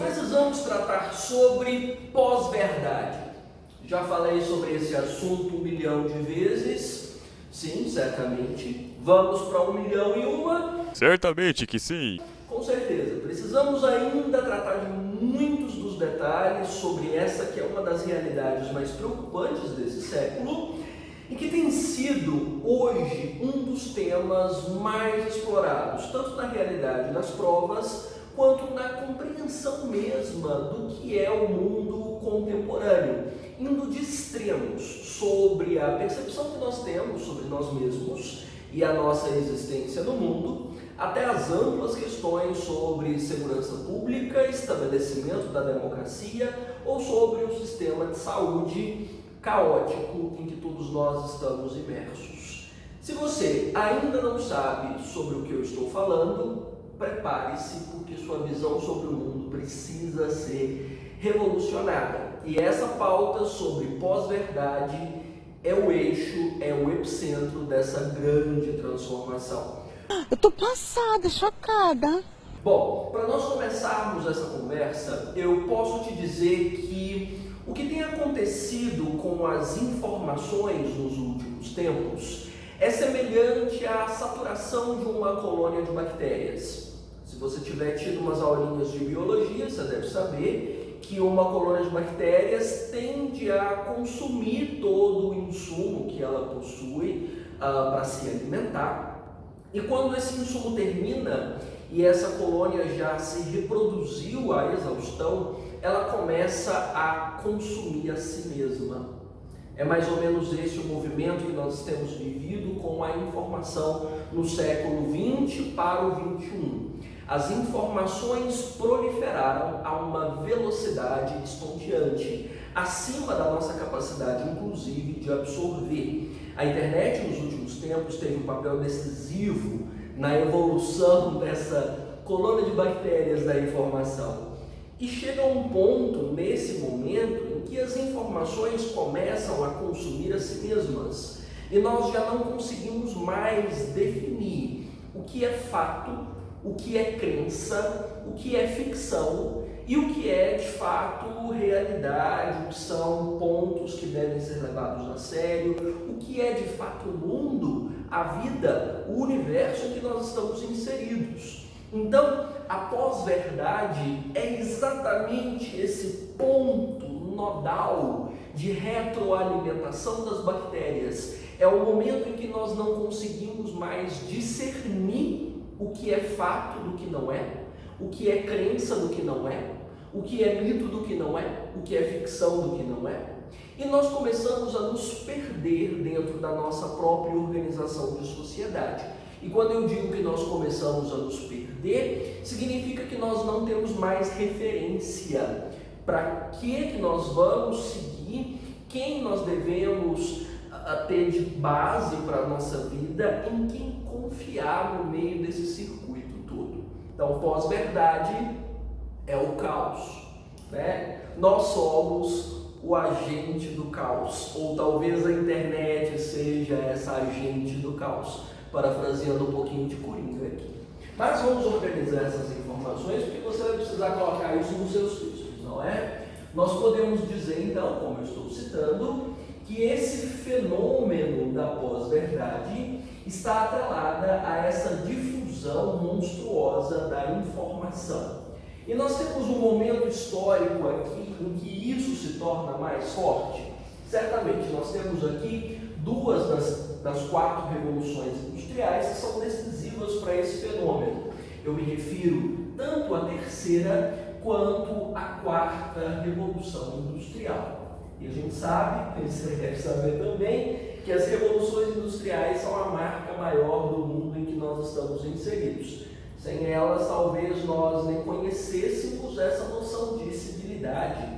precisamos tratar sobre pós-verdade. Já falei sobre esse assunto 1 milhão de vezes. Sim, certamente. Vamos para 1 milhão e uma? Certamente que sim. Com certeza. Precisamos ainda tratar de muitos dos detalhes sobre essa que é uma das realidades mais preocupantes desse século e que tem sido hoje um dos temas mais explorados, tanto na realidade das provas quanto na compreensão mesma do que é o mundo contemporâneo, indo de extremos sobre a percepção que nós temos sobre nós mesmos e a nossa existência no mundo, até as amplas questões sobre segurança pública, estabelecimento da democracia ou sobre o sistema de saúde caótico em que todos nós estamos imersos. Se você ainda não sabe sobre o que eu estou falando, prepare-se, porque sua visão sobre o mundo precisa ser revolucionada. E essa pauta sobre pós-verdade é o eixo, é o epicentro dessa grande transformação. Eu tô passada, chocada. Bom, para nós começarmos essa conversa, eu posso te dizer que o que tem acontecido com as informações nos últimos tempos é semelhante à saturação de uma colônia de bactérias. Se você tiver tido umas aulinhas de biologia, você deve saber que uma colônia de bactérias tende a consumir todo o insumo que ela possui para se alimentar. E quando esse insumo termina e essa colônia já se reproduziu à exaustão, ela começa a consumir a si mesma. É mais ou menos esse o movimento que nós temos vivido com a informação no século XX para o XXI. As informações proliferaram a uma velocidade estonteante, acima da nossa capacidade, inclusive, de absorver. A internet, nos últimos tempos, teve um papel decisivo na evolução dessa colônia de bactérias da informação. E chega um ponto, nesse momento, em que as informações começam a consumir a si mesmas. E nós já não conseguimos mais definir o que é fato, o que é crença, o que é ficção e o que é, de fato, realidade, o que são pontos que devem ser levados a sério, o que é, de fato, o mundo, a vida, o universo em que nós estamos inseridos. Então, a pós-verdade é exatamente esse ponto nodal de retroalimentação das bactérias. É o momento em que nós não conseguimos mais discernir o que é fato do que não é, o que é crença do que não é, o que é mito do que não é, o que é ficção do que não é. E nós começamos a nos perder dentro da nossa própria organização de sociedade. E quando eu digo que nós começamos a nos perder, significa que nós não temos mais referência para que nós vamos seguir, quem nós devemos ter de base para a nossa vida, em quem confiar no meio desse circuito todo. Então, pós-verdade é o caos, né? Nós somos o agente do caos, ou talvez a internet seja essa agente do caos, parafraseando um pouquinho de Coringa aqui. Mas vamos organizar essas informações, porque você vai precisar colocar isso nos seus textos, não é? Nós podemos dizer, então, como eu estou citando, que esse fenômeno da pós-verdade está atrelada a essa difusão monstruosa da informação. E nós temos um momento histórico aqui em que isso se torna mais forte. Certamente nós temos aqui duas das 4 revoluções industriais que são decisivas para esse fenômeno. Eu me refiro tanto à terceira quanto à 4ª revolução industrial. E a gente sabe, você deve saber também, que as revoluções industriais são a marca maior do mundo em que nós estamos inseridos. Sem elas, talvez nós nem conhecêssemos essa noção de civilidade,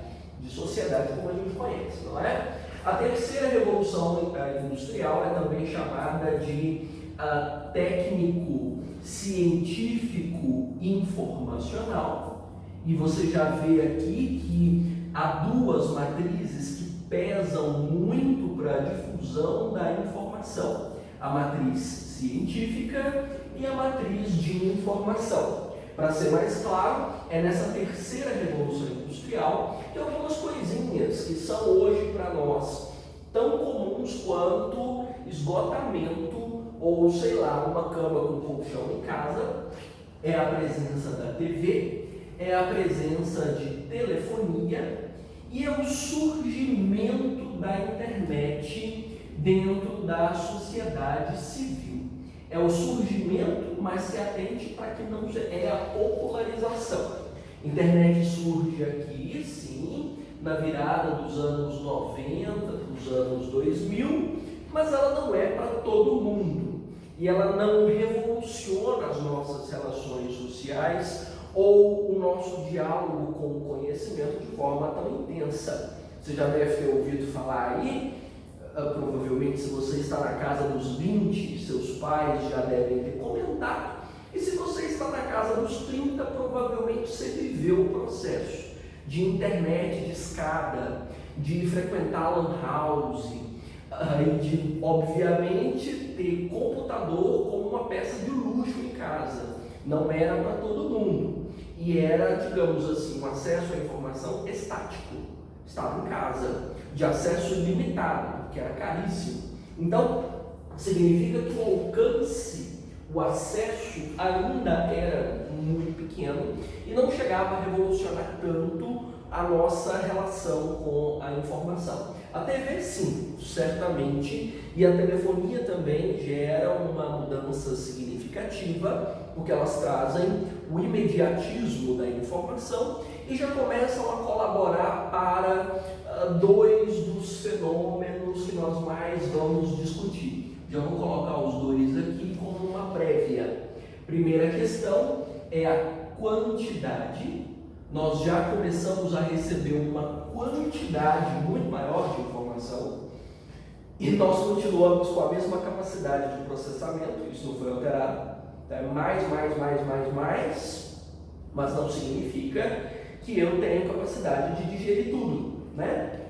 de sociedade como a gente conhece, não é? A terceira revolução industrial é também chamada de técnico, científico, informacional. E você já vê aqui que há 2 matrizes que pesam muito para a difusão da informação. A matriz científica e a matriz de informação. Para ser mais claro, é nessa terceira revolução industrial que algumas coisinhas que são hoje para nós tão comuns quanto esgotamento ou, sei lá, uma cama com colchão em casa, é a presença da TV, é a presença de telefonia e é o surgimento da internet dentro da sociedade civil. É o surgimento, mas se atente para que não é a popularização. Internet surge aqui, sim, na virada dos anos 90, dos anos 2000, mas ela não é para todo mundo. E ela não revoluciona as nossas relações sociais ou o nosso diálogo com o conhecimento de forma tão intensa. Você já deve ter ouvido falar aí, provavelmente se você está na casa dos 20, seus pais já devem ter comentado. E se você está na casa dos 30, provavelmente você viveu o processo de internet de escada, de frequentar lan house, e de, obviamente, ter computador como uma peça de luxo em casa. Não era para todo mundo. E era, digamos assim, um acesso à informação estático. Estava em casa, de acesso ilimitado, que era caríssimo. Então, significa que o alcance, o acesso ainda era muito pequeno e não chegava a revolucionar tanto a nossa relação com a informação. A TV, sim, certamente, e a telefonia também gera uma mudança significativa, porque elas trazem o imediatismo da informação e já começam a colaborar para dois dos fenômenos que nós mais vamos discutir. Já vou colocar os dois aqui como uma prévia. Primeira questão é a quantidade. Nós já começamos a receber uma quantidade muito maior de informação e nós continuamos com a mesma capacidade de processamento, isso não foi alterado. É mais, mas não significa que eu tenho capacidade de digerir tudo, né?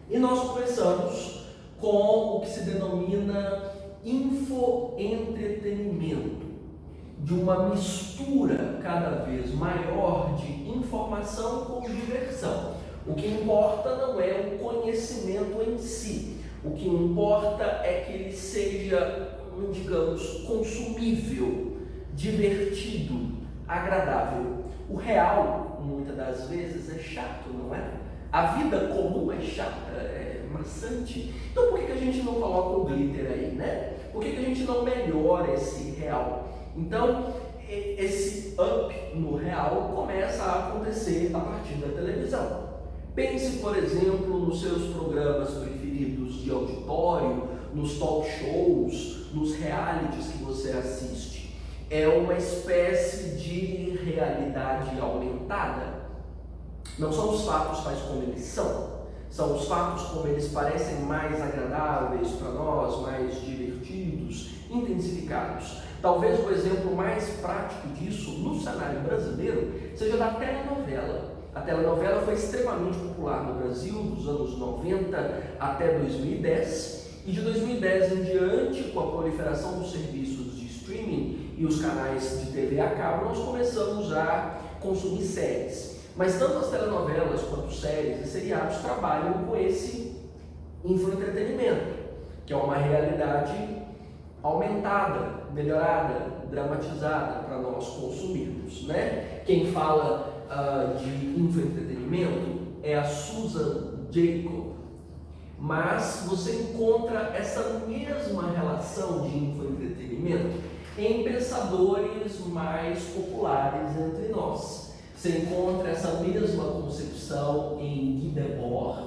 E nós começamos com o que se denomina infoentretenimento, de uma mistura cada vez maior de informação com diversão. O que importa não é o conhecimento em si, o que importa é que ele seja, digamos, consumível, divertido, agradável. O real, muitas das vezes, é chato, não é? A vida comum é chata, é maçante. Então por que a gente não coloca o glitter aí, né? Por que a gente não melhora esse real? Então, esse up no real começa a acontecer a partir da televisão. Pense, por exemplo, nos seus programas preferidos de auditório, nos talk shows, nos realities que você assiste. É uma espécie de realidade aumentada. Não são os fatos tais como eles são os fatos como eles parecem mais agradáveis para nós, mais divertidos, intensificados. Talvez o exemplo mais prático disso no cenário brasileiro seja da telenovela. A telenovela foi extremamente popular no Brasil dos anos 90 até 2010 e de 2010 em diante, com a proliferação dos serviços de streaming e os canais de TV a cabo, nós começamos a consumir séries. Mas tanto as telenovelas quanto séries e seriados trabalham com esse infoentretenimento, que é uma realidade aumentada, melhorada, dramatizada para nós consumirmos, né? Quem fala de infoentretenimento é a Susan Jacob, mas você encontra essa mesma relação de infoentretenimento em pensadores mais populares entre nós. Você encontra essa mesma concepção em Guy Debord,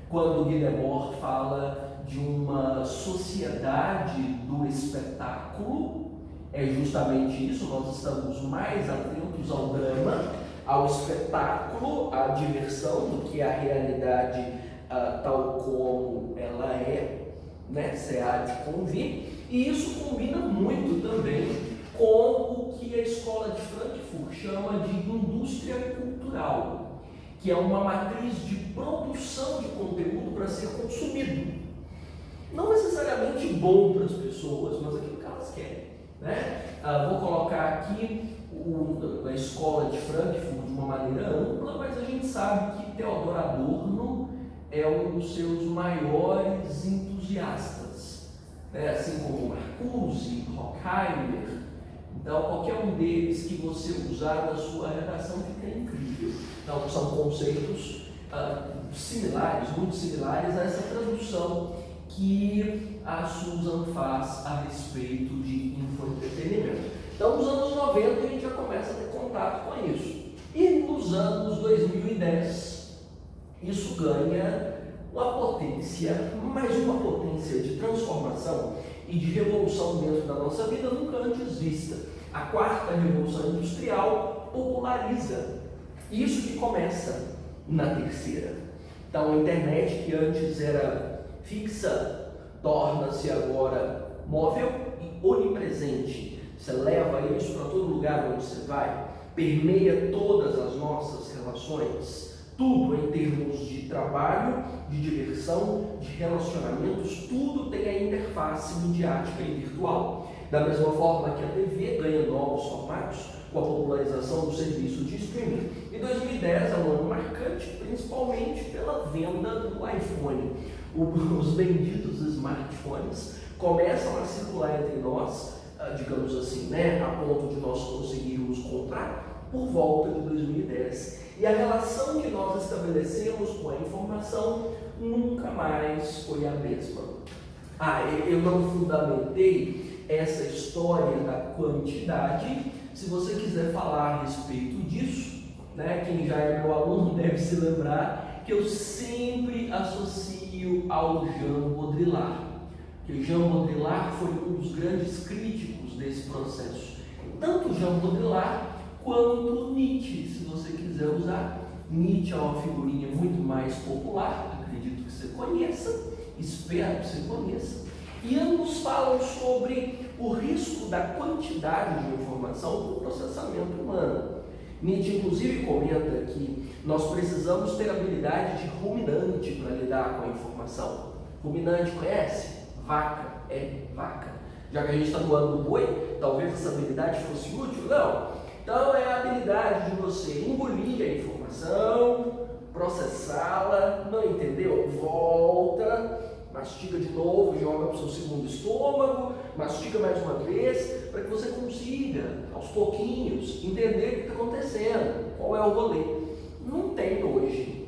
quando Guy Debord fala de uma sociedade do espetáculo. É justamente isso, nós estamos mais atentos ao drama, ao espetáculo, à diversão, do que à realidade tal como ela é, né? Você há de convir. E isso combina muito também com o que a escola de Frankfurt chama de indústria cultural, que é uma matriz de produção de conteúdo para ser consumido. Não necessariamente bom para as pessoas, mas aquilo que elas querem, né? Vou colocar aqui a escola de Frankfurt de uma maneira ampla, mas a gente sabe que Theodor Adorno é um dos seus maiores entusiastas, né? Assim como Marcuse, Horkheimer. Então, qualquer um deles que você usar na sua redação fica incrível. Então, são conceitos similares, muito similares a essa tradução que a Susan faz a respeito de infoentretenimento. Então, nos anos 90, a gente já começa a ter contato com isso. E nos anos 2010, isso ganha uma potência, mais uma potência de transformação e de revolução dentro da nossa vida nunca antes vista. A quarta revolução industrial populariza. Isso que começa na terceira. Então, a internet, que antes era fixa, torna-se agora móvel e onipresente. Você leva isso para todo lugar onde você vai, permeia todas as nossas relações, tudo em termos de trabalho, de diversão, de relacionamentos, tudo tem a interface midiática e virtual. Da mesma forma que a TV ganha novos formatos com a popularização do serviço de streaming. E 2010 é um ano marcante, principalmente pela venda do iPhone. Os benditos smartphones começam a circular entre nós, digamos assim, né, a ponto de nós conseguirmos comprar por volta de 2010. E a relação que nós estabelecemos com a informação nunca mais foi a mesma. Eu não fundamentei essa história da quantidade. Se você quiser falar a respeito disso, né, quem já é meu aluno deve se lembrar que eu sempre associo ao Jean Baudrillard. Que o Jean Baudrillard foi um dos grandes críticos desse processo. Tanto Jean Baudrillard quanto Nietzsche, se você quiser usar. Nietzsche é uma figurinha muito mais popular, acredito que você conheça, espero que você conheça. E ambos falam sobre o risco da quantidade de informação no processamento humano. Nietzsche, inclusive, comenta que nós precisamos ter habilidade de ruminante para lidar com a informação. Ruminante, conhece? Vaca é vaca. Já que a gente está no ano do boi, talvez essa habilidade fosse útil? Não. Então é a habilidade de você engolir a informação, processá-la, não entendeu? Volta, mastiga de novo, joga para o seu segundo estômago, mastiga mais uma vez, para que você consiga, aos pouquinhos, entender o que está acontecendo, qual é o rolê. Não tem hoje.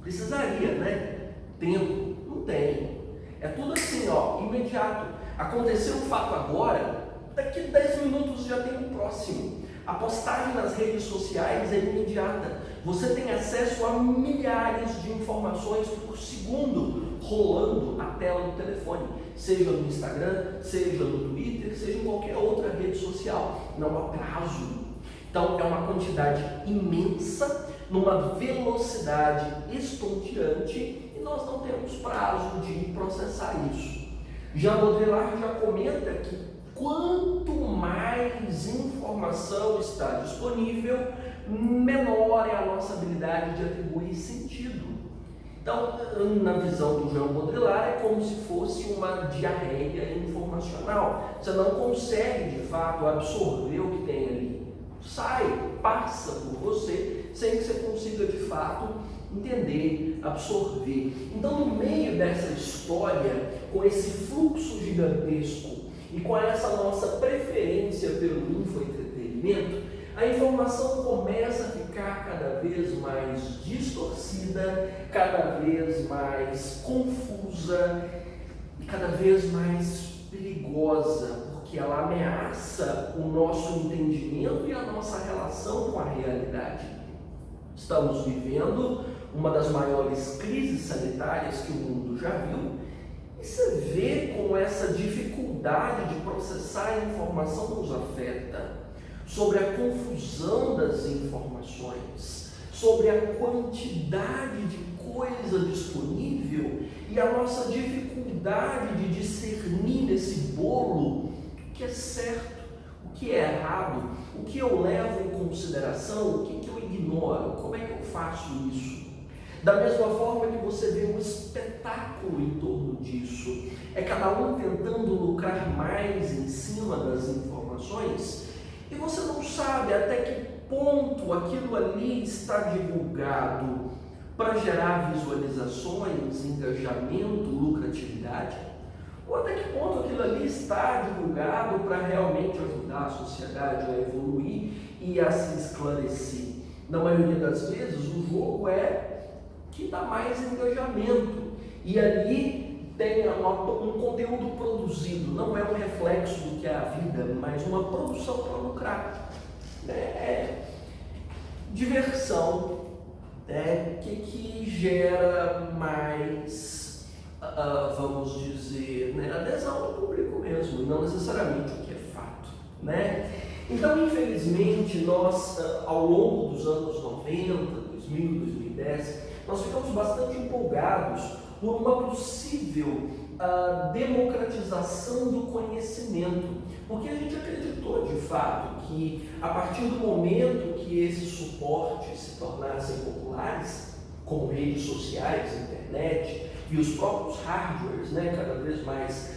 Precisaria, né? Tempo? Não tem. É tudo assim, ó, imediato. Aconteceu um fato agora, daqui a 10 minutos já tem um próximo. A postagem nas redes sociais é imediata. Você tem acesso a milhares de informações por segundo rolando a tela do telefone, seja no Instagram, seja no Twitter, seja em qualquer outra rede social. Não há prazo. Então é uma quantidade imensa, numa velocidade estonteante, e nós não temos prazo de processar isso. Jean Baudrillard já comenta que quanto mais informação está disponível, menor é a nossa habilidade de atribuir sentido. Então, na visão do Jean Baudrillard, é como se fosse uma diarreia informacional. Você não consegue, de fato, absorver o que tem ali. Sai, passa por você, sem que você consiga, de fato, entender, absorver. Então, no meio dessa história, com esse fluxo gigantesco e com essa nossa preferência pelo infoentretenimento, a informação começa a ficar cada vez mais distorcida, cada vez mais confusa e cada vez mais perigosa, porque ela ameaça o nosso entendimento e a nossa relação com a realidade. Estamos vivendo uma das maiores crises sanitárias que o mundo já viu, e você vê como essa dificuldade de processar a informação nos afeta, sobre a confusão das informações, sobre a quantidade de coisa disponível e a nossa dificuldade de discernir nesse bolo o que é certo, o que é errado, o que eu levo em consideração, o que eu ignoro, como é que eu faço isso? Da mesma forma que você vê um espetáculo em torno disso, é cada um tentando lucrar mais em cima das informações. e você não sabe até que ponto aquilo ali está divulgado para gerar visualizações, engajamento, lucratividade, ou até que ponto aquilo ali está divulgado para realmente ajudar a sociedade a evoluir e a se esclarecer. Na maioria das vezes, o jogo é que dá mais engajamento, e ali tem um conteúdo produzido, não é um reflexo do que é a vida, mas uma produção para lucrar. Diversão que gera mais, vamos dizer, adesão ao público mesmo, não necessariamente o que é fato. Então, infelizmente, nós, ao longo dos anos 90, 2000, 2010, nós ficamos bastante empolgados por uma possível democratização do conhecimento, porque a gente acreditou de fato que a partir do momento que esses suportes se tornassem populares, como redes sociais, internet e os próprios hardwares, cada vez mais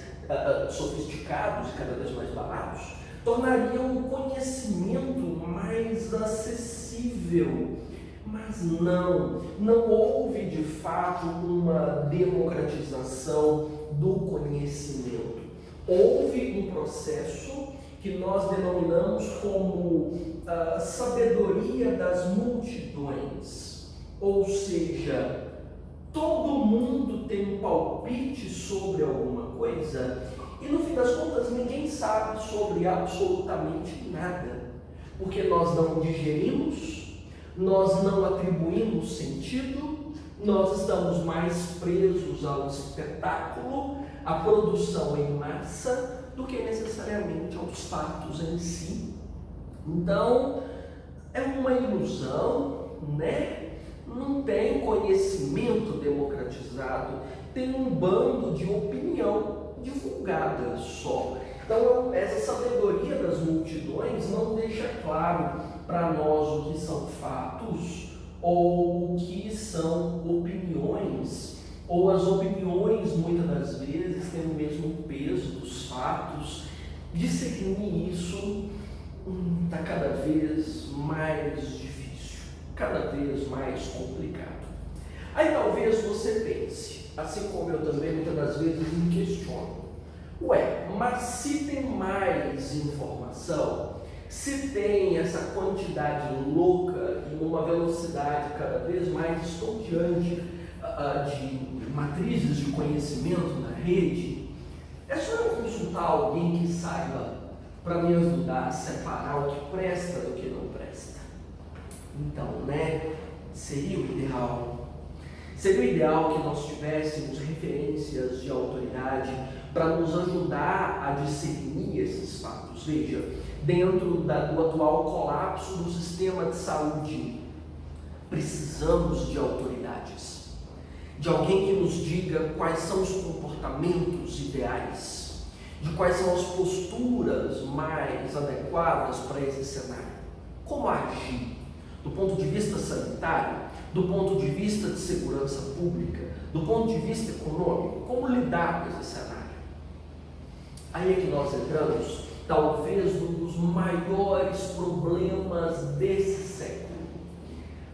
sofisticados e cada vez mais baratos, tornariam o conhecimento mais acessível. Mas não houve de fato uma democratização do conhecimento. Houve um processo que nós denominamos como sabedoria das multidões, ou seja, todo mundo tem um palpite sobre alguma coisa e no fim das contas ninguém sabe sobre absolutamente nada, porque nós não digerimos, nós não atribuímos sentido, nós estamos mais presos ao espetáculo, à produção em massa, do que necessariamente aos fatos em si. Então, é uma ilusão, Não tem conhecimento democratizado, tem um bando de opinião divulgada só. Então, essa sabedoria das multidões não deixa claro para nós o que são fatos ou o que são opiniões, ou as opiniões muitas das vezes têm o mesmo peso dos fatos. Discernir isso está cada vez mais difícil, cada vez mais complicado. Aí talvez você pense, assim como eu também muitas das vezes me questiono, mas se tem mais informação, se tem essa quantidade louca e uma velocidade cada vez mais estonteante de matrizes de conhecimento na rede, é só eu consultar alguém que saiba para me ajudar a separar o que presta do que não presta. Então, seria o ideal. Seria o ideal que nós tivéssemos referências de autoridade para nos ajudar a discernir esses fatos. Veja, dentro do atual colapso do sistema de saúde, precisamos de autoridades, de alguém que nos diga quais são os comportamentos ideais, de quais são as posturas mais adequadas para esse cenário, como agir do ponto de vista sanitário, do ponto de vista de segurança pública, do ponto de vista econômico, como lidar com esse cenário. Aí é que nós entramos, talvez, um dos maiores problemas desse século,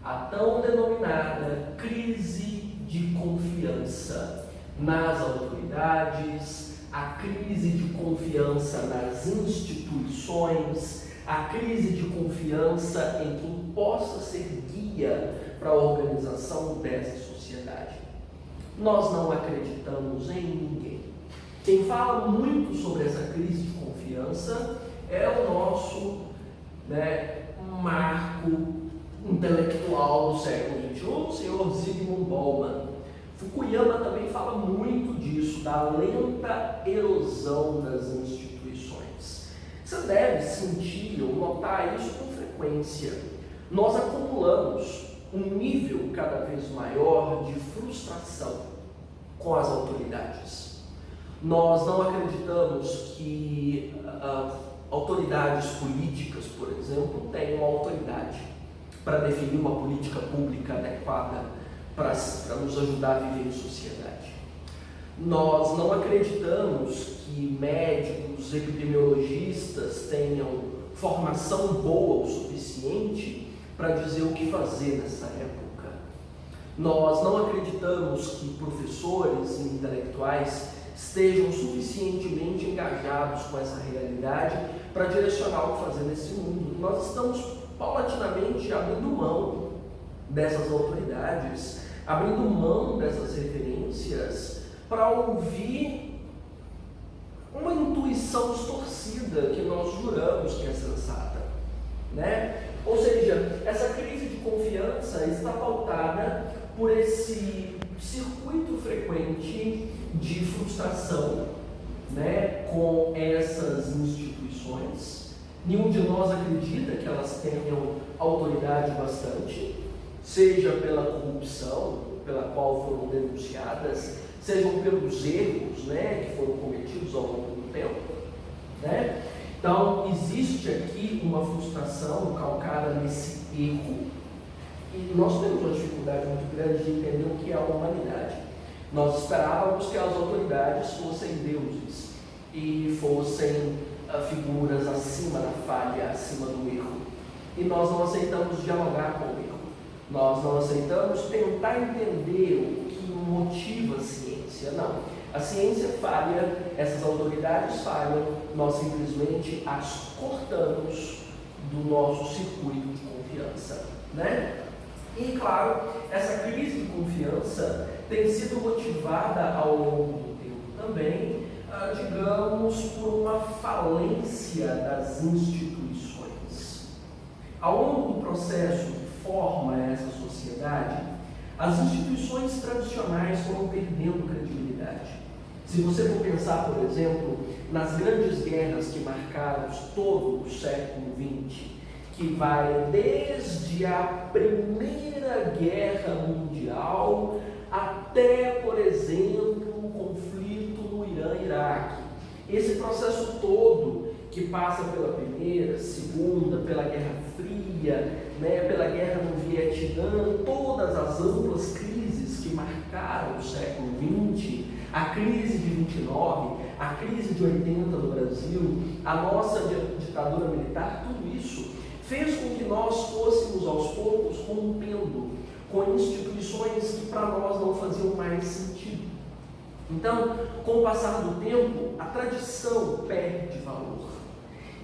a tão denominada crise de confiança nas autoridades, a crise de confiança nas instituições, a crise de confiança em quem possa ser guia para a organização dessa sociedade. Nós não acreditamos em ninguém. Quem fala muito sobre essa crise de confiança é o nosso marco intelectual do século XXI, o senhor Zygmunt Bauman. Fukuyama também fala muito disso, da lenta erosão das instituições. Você deve sentir ou notar isso com frequência. Nós acumulamos um nível cada vez maior de frustração com as autoridades. Nós não acreditamos que autoridades políticas, por exemplo, tenham autoridade para definir uma política pública adequada para nos ajudar a viver em sociedade. Nós não acreditamos que médicos, epidemiologistas tenham formação boa o suficiente para dizer o que fazer nessa época. Nós não acreditamos que professores e intelectuais estejam suficientemente engajados com essa realidade para direcionar o que fazer nesse mundo. Nós estamos paulatinamente abrindo mão dessas autoridades, abrindo mão dessas referências para ouvir uma intuição distorcida que nós juramos que é sensata, né? Ou seja, essa crise de confiança está pautada por esse circuito frequente de frustração, né, com essas instituições. Nenhum de nós acredita que elas tenham autoridade bastante, seja pela corrupção pela qual foram denunciadas, sejam pelos erros, né, que foram cometidos ao longo do tempo, né? Então, existe aqui uma frustração calcada nesse erro, e nós temos uma dificuldade muito grande de entender o que é a humanidade. Nós esperávamos que as autoridades fossem deuses e fossem figuras acima da falha, acima do erro. E nós não aceitamos dialogar com o erro. Nós não aceitamos tentar entender o que motiva a ciência. Não. A ciência falha, essas autoridades falham, nós simplesmente as cortamos do nosso circuito de confiança, né? E, claro, essa crise de confiança tem sido motivada ao longo do tempo também, digamos, por uma falência das instituições. Ao longo do processo que forma essa sociedade, as instituições tradicionais foram perdendo credibilidade. Se você for pensar, por exemplo, nas grandes guerras que marcaram todo o século XX, que vai desde a Primeira Guerra Mundial até, por exemplo, o conflito no Irã-Iraque. Esse processo todo, que passa pela Primeira, Segunda, pela Guerra Fria, né, pela Guerra no Vietnã, todas as amplas crises que marcaram o século XX, a crise de 29, a crise de 80 no Brasil, a nossa ditadura militar, tudo isso fez com que nós fôssemos aos poucos rompendo com instituições que para nós não faziam mais sentido. Então, com o passar do tempo, a tradição perde valor.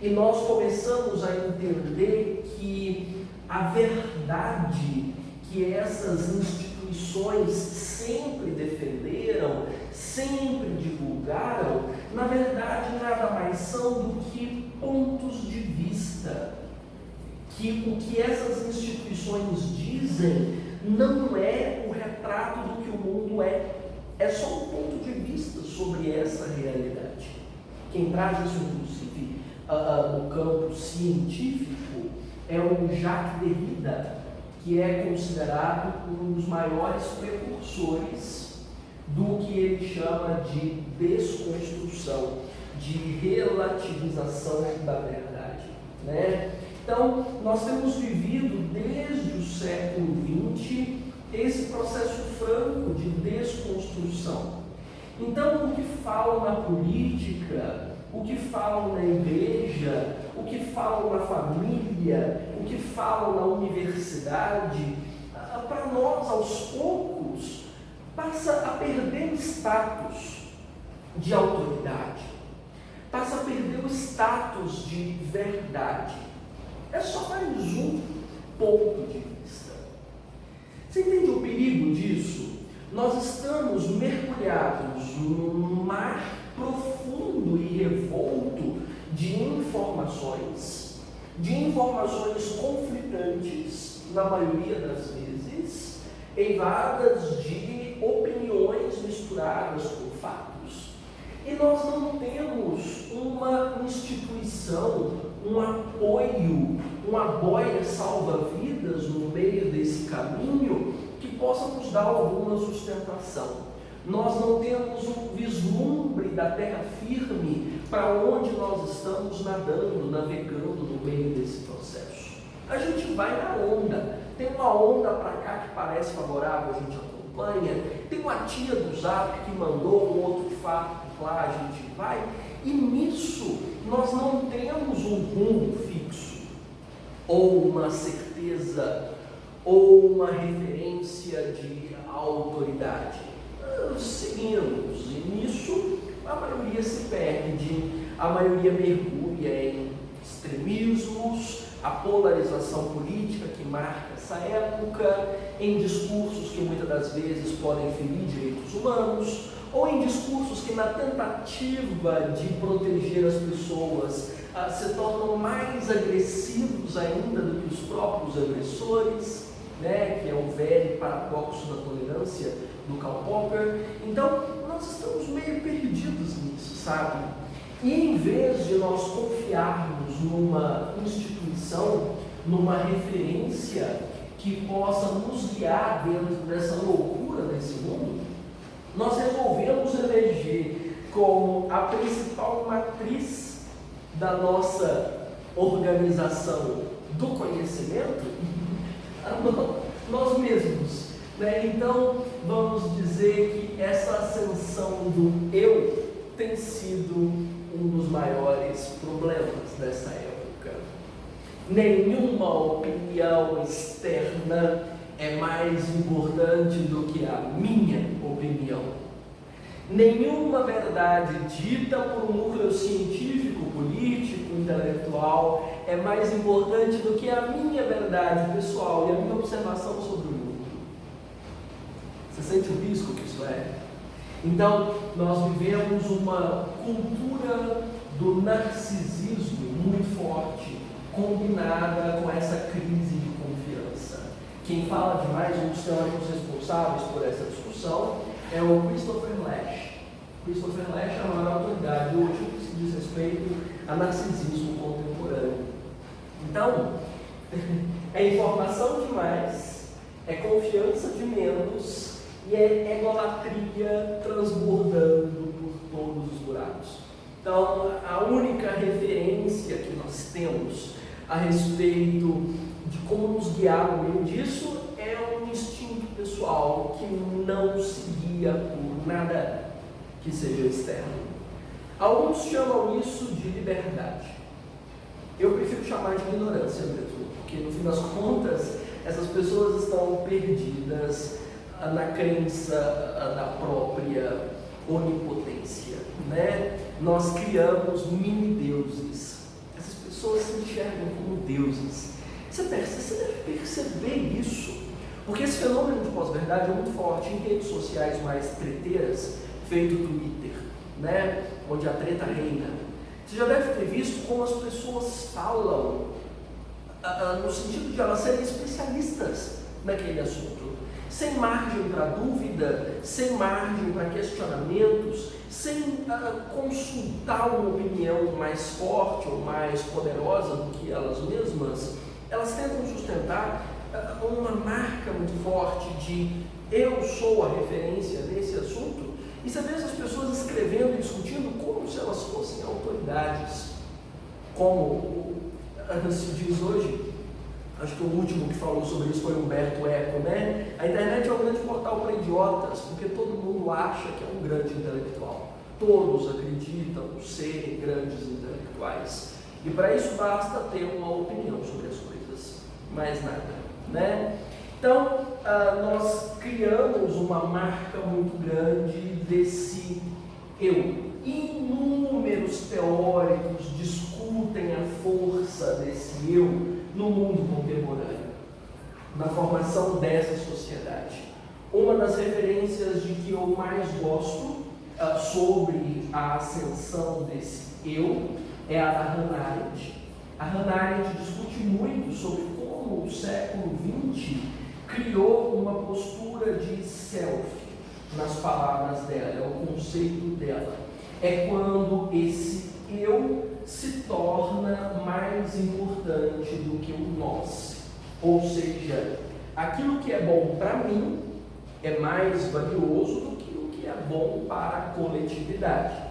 E nós começamos a entender que a verdade que essas instituições sempre defenderam, sempre divulgaram, na verdade nada mais são do que pontos de vista. Que o que essas instituições dizem não é o retrato do que o mundo é. É só um ponto de vista sobre essa realidade. Quem traz isso, inclusive, no campo científico é o Jacques Derrida, que é considerado um dos maiores precursores do que ele chama de desconstrução, de relativização da verdade, né? Então, nós temos vivido desde o século XX esse processo franco de desconstrução. Então, o que falam na política, o que falam na igreja, o que falam na família, o que falam na universidade, para nós, aos poucos, passa a perder o status de autoridade, passa a perder o status de verdade. É só mais um ponto de vista. Você entende o perigo disso? Nós estamos mergulhados num mar profundo e revolto de informações conflitantes, na maioria das vezes, eivadas de opiniões misturadas com fatos. E nós não temos uma instituição, um apoio, uma boia salva-vidas no meio desse caminho que possa nos dar alguma sustentação. Nós não temos um vislumbre da terra firme para onde nós estamos nadando, navegando no meio desse processo. A gente vai na onda. Tem uma onda para cá que parece favorável, a gente acompanha. Tem uma tia do Zap que mandou um outro fato lá a gente vai, e nisso nós não temos um rumo fixo, ou uma certeza, ou uma referência de autoridade. Seguimos, e nisso a maioria se perde, a maioria mergulha em extremismos, a polarização política que marca essa época, em discursos que muitas das vezes podem ferir direitos humanos, ou em discursos que, na tentativa de proteger as pessoas, se tornam mais agressivos ainda do que os próprios agressores, né, que é o velho paradoxo da tolerância do Karl Popper. Então, nós estamos meio perdidos nisso, sabe? E em vez de nós confiarmos numa instituição, numa referência que possa nos guiar dentro dessa loucura desse mundo, nós resolvemos eleger como a principal matriz da nossa organização do conhecimento nós mesmos, né? Então, vamos dizer que essa ascensão do eu tem sido um dos maiores problemas dessa época. Nenhuma opinião externa é mais importante do que a minha opinião. Nenhuma verdade dita por um núcleo científico, político, intelectual é mais importante do que a minha verdade pessoal e a minha observação sobre o mundo. Você sente o risco que isso é? Então, nós vivemos uma cultura do narcisismo muito forte, combinada com essa crise de confiança. Quem fala demais, um dos teóricos responsáveis por essa discussão, é o Christopher Lasch. Christopher Lasch é a maior autoridade hoje que se diz respeito a narcisismo contemporâneo. Então, é informação demais, é confiança de menos e é egolatria transbordando por todos os buracos. Então, a única referência que nós temos a respeito de como nos guiar no meio disso é um instinto pessoal que não se guia por nada que seja externo. Alguns chamam isso de liberdade. Eu prefiro chamar de ignorância mesmo, porque no fim das contas, essas pessoas estão perdidas na crença da própria onipotência, né? Nós criamos mini-deuses. Essas pessoas se enxergam como deuses. Você deve perceber isso, porque esse fenômeno de pós-verdade é muito forte em redes sociais mais treteiras, feito Twitter, né? Onde a treta reina. Você já deve ter visto como as pessoas falam, no sentido de elas serem especialistas naquele assunto, sem margem para dúvida, sem margem para questionamentos, sem consultar uma opinião mais forte ou mais poderosa do que elas mesmas. Elas tentam sustentar uma marca muito forte de eu sou a referência nesse assunto, e você vê essas pessoas escrevendo e discutindo como se elas fossem autoridades, como se diz hoje. Acho que o último que falou sobre isso foi Humberto Eco, né? A internet é um grande portal para idiotas, porque todo mundo acha que é um grande intelectual. Todos acreditam serem grandes intelectuais. E para isso basta ter uma opinião sobre as coisas, mais nada, né? Então, nós criamos uma marca muito grande desse eu. Inúmeros teóricos discutem a força desse eu no mundo contemporâneo, na formação dessa sociedade. Uma das referências de que eu mais gosto sobre a ascensão desse eu é a da Hannah Arendt. A Hannah Arendt discute muito sobre como o século XX criou uma postura de self, nas palavras dela, é o conceito dela. É quando esse eu se torna mais importante do que o nós. Ou seja, aquilo que é bom para mim é mais valioso do que o que é bom para a coletividade.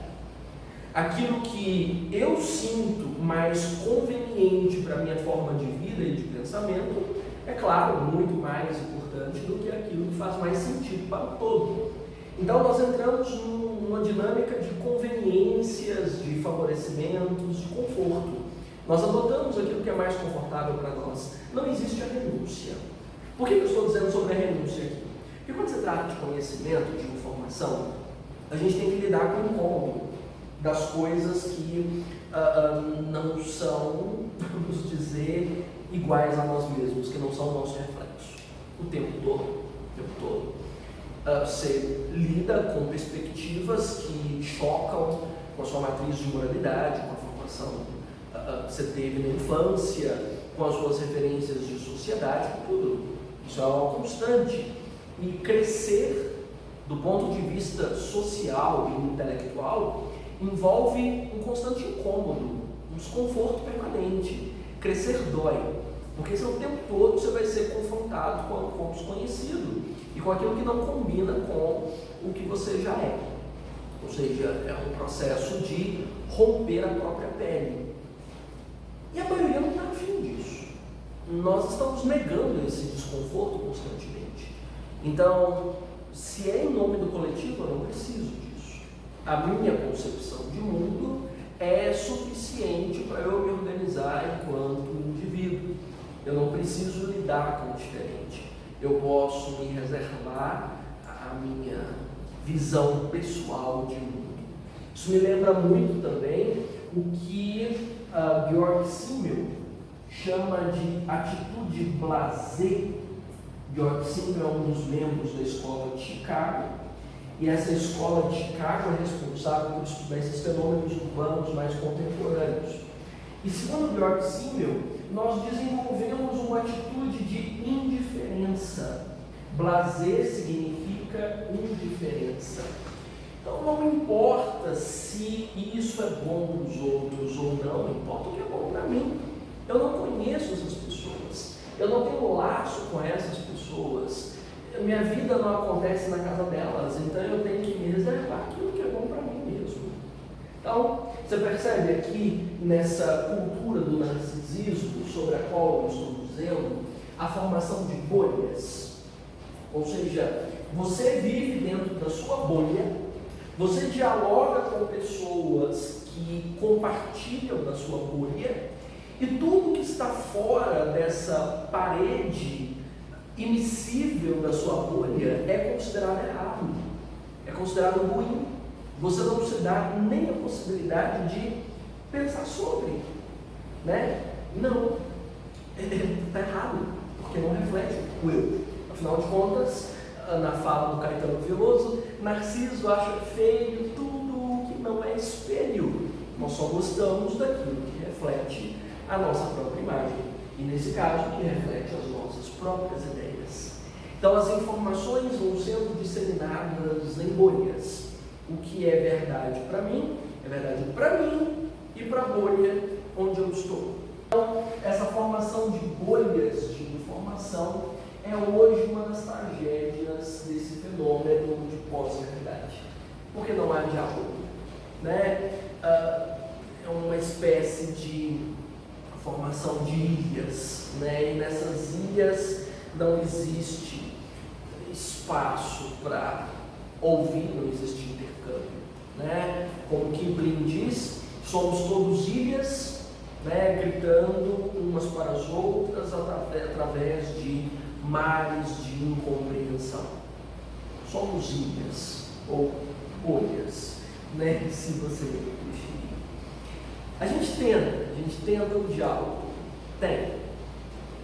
Aquilo que eu sinto mais conveniente para a minha forma de vida e de pensamento é, claro, muito mais importante do que aquilo que faz mais sentido para o todo. Então nós entramos numa dinâmica de conveniências, de favorecimentos, de conforto. Nós adotamos aquilo que é mais confortável para nós. Não existe a renúncia. Por que eu estou dizendo sobre a renúncia aqui? Porque quando se trata de conhecimento, de informação, a gente tem que lidar com o incômodo das coisas que não são, vamos dizer, iguais a nós mesmos, que não são o nosso reflexo. O tempo todo. Você lida com perspectivas que chocam com a sua matriz de moralidade, com a formação que você teve na infância, com as suas referências de sociedade, com tudo. Isso é algo constante. E crescer, do ponto de vista social e intelectual, envolve um constante incômodo, um desconforto permanente. Crescer dói, porque o tempo todo você vai ser confrontado com o desconhecido e com aquilo que não combina com o que você já é. Ou seja, é um processo de romper a própria pele. E a maioria não está afim disso. Nós estamos negando esse desconforto constantemente. Então, se é em nome do coletivo, eu não preciso disso. A minha concepção de mundo é suficiente para eu me organizar enquanto indivíduo. Eu não preciso lidar com o diferente. Eu posso me reservar a minha visão pessoal de mundo. Isso me lembra muito também o que Georg Simmel chama de atitude blasé. Georg Simmel é um dos membros da escola de Chicago, e essa escola de Chicago é responsável por estudar esses fenômenos urbanos mais contemporâneos. E segundo Georg Simmel, nós desenvolvemos uma atitude de indiferença. Blasé significa indiferença. Então não importa se isso é bom para os outros ou não, importa o que é bom para mim. Eu não conheço essas pessoas, eu não tenho laço com essas pessoas, minha vida não acontece na casa delas, então eu tenho que me reservar aquilo que é bom para mim mesmo. Então, você percebe aqui nessa cultura do narcisismo, sobre a qual eu estou dizendo, a formação de bolhas. Ou seja, você vive dentro da sua bolha, você dialoga com pessoas que compartilham da sua bolha, e tudo que está fora dessa parede imissível da sua bolha é considerado errado, é considerado ruim. Você não se dá nem a possibilidade de pensar sobre, né? Não, está errado, porque não reflete o eu. Afinal de contas, na fala do Caetano Veloso, Narciso acha feio tudo que não é espelho. Nós só gostamos daquilo que reflete a nossa própria imagem, e nesse caso, que reflete as nossas próprias ideias. Então, as informações vão sendo disseminadas em bolhas. O que é verdade para mim, é verdade para mim e para a bolha onde eu estou. Então, essa formação de bolhas de informação é hoje uma das tragédias desse fenômeno de pós-verdade, porque não há diálogo, né? É uma espécie de formação de ilhas, né? E nessas ilhas não existe espaço para ouvir, não existe intercâmbio, né? Como Kipling diz, somos todos ilhas, né? Gritando umas para as outras através de mares de incompreensão. Somos ilhas ou bolhas, né? Se você preferir. A gente tenta o diálogo.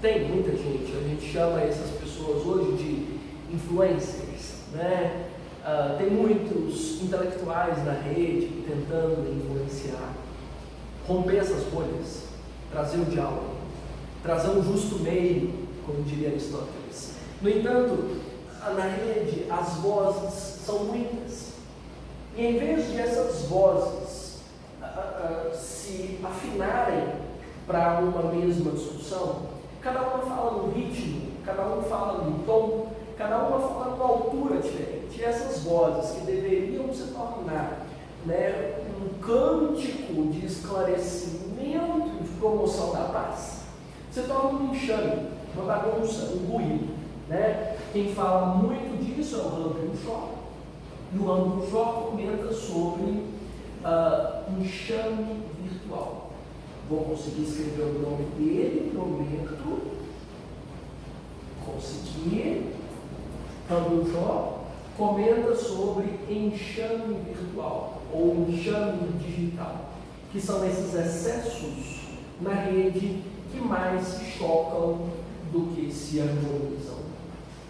Tem muita gente, a gente chama essas pessoas hoje de influencers, né? Tem muitos intelectuais na rede tentando influenciar, romper essas bolhas, trazer o diálogo, trazer um justo meio, como diria Aristóteles. No entanto, na rede as vozes são muitas, e em vez de essas vozes se afinarem para uma mesma discussão, cada uma fala num ritmo, cada uma fala num tom, cada uma fala numa altura diferente. E essas vozes que deveriam se tornar, né, um cântico de esclarecimento e de promoção da paz, se tornam um enxame, uma bagunça, um ruído, né? Quem fala muito disso é o Rankin Shaw, E o Âmbito Jó comenta sobre enxame virtual. Vou conseguir escrever o nome dele, prometo. Consegui. Âmbito Jó comenta sobre enxame virtual ou enxame digital, que são esses excessos na rede que mais se chocam do que se harmonizam.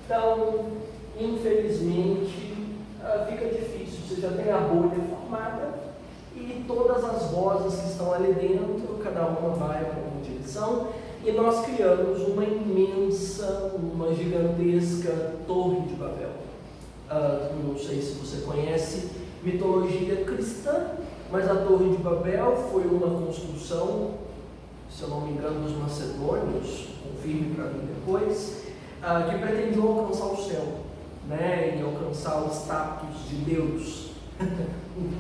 Então, infelizmente, fica difícil. Você já tem a bolha formada e todas as vozes que estão ali dentro, cada uma vai para uma direção, e nós criamos uma imensa, uma gigantesca Torre de Babel. Não sei se você conhece mitologia cristã, mas a Torre de Babel foi uma construção, se eu não me engano, dos macedônios, confirme para mim depois, que pretendiam alcançar o céu, né, e alcançar o status de Deus.